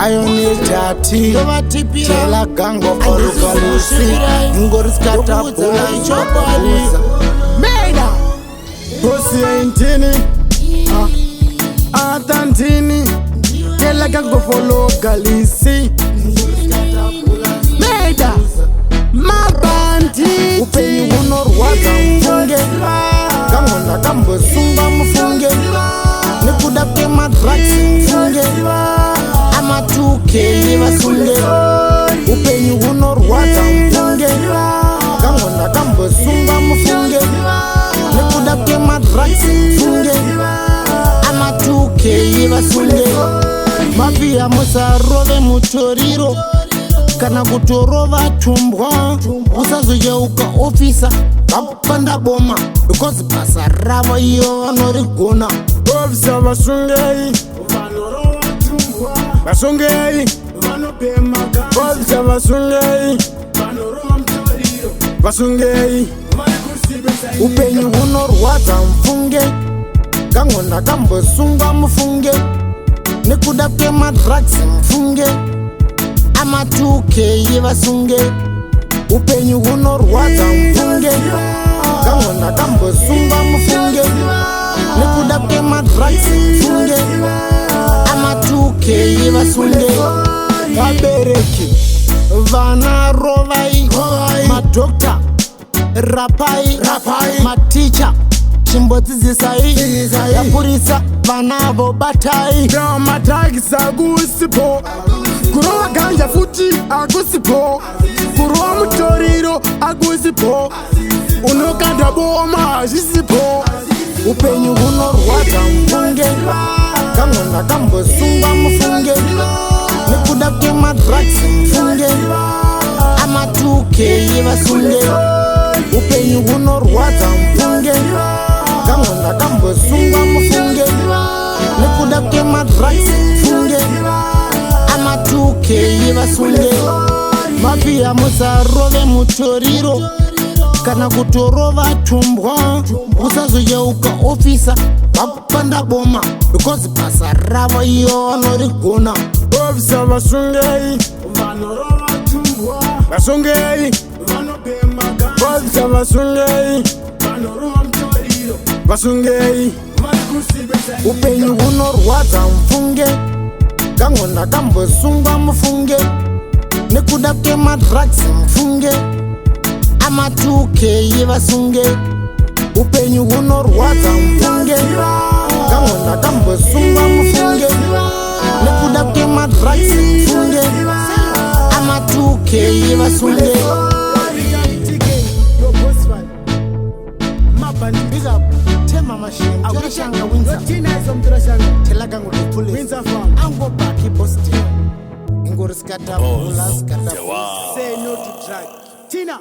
ayonetati tela gango orukalusi ngoriskatabula ichopabuza Meda bosi yaintini atantini tela gango folo galisi Meda Mabandi upenyu unorwadza mfunge kangona kambosunga mufunge nekuda kwemadrugs mfunge amatuke vasunge upenyu unorwadza mfunge kangona kambosunga mufunge nekuda kwemadrugs mfunge amatuke vasunge mafia musarove mutoriro kana kutorova tumbwa usazojeuka ofisa vapanda boma because basa ravo iyo vanorigona ofisa vasungei vasungei ofisa vasungei vasungei upenyu hunorwadza mfunge kangona kambosunga mufunge nekuda kwemadrugs mfunge amatuke yevasunge upenyu hunorwadza mfunge kangona kambosunga mufunge nekuda kwemadrugs mfunge amatuke yevasunge vabereki vana rovai madokta rapai maticha chimbodzidzisai yapurisa vana vobatai Matagisa akusipo kurova ganja futi akusipo kurova mutoriro akusipo unokanda boma hazvisipo upenyu hunorwadza mfunge kangona kambosunga mufunge nekuda kwemadrugs mfunge amatuke yevasunge upenyu hunorwadza mfunge kangona kambosunga mufunge nekuda kwemadrugs mfunge amatuke yevasunge mafia musarove mutoriro kana kutorova tumbwa usazojeuka ofisa vapanda boma because basa ravo iyo vanorigona ofisa vasungei vasungei ofisa vasungei vasungei upenyu hunorwadza mfunge kangona kambosunga mufunge nekuda kwemadrugs mfunge amatuke yevasunge upenyu hunorwadza mfunge kangona kambosunga mufunge nekuda kwemadrugs mfunge amatuke yevasunge tema machine turashanga winza tela gango police ango baki posti ingoriskata bula skata Say no to drug Tina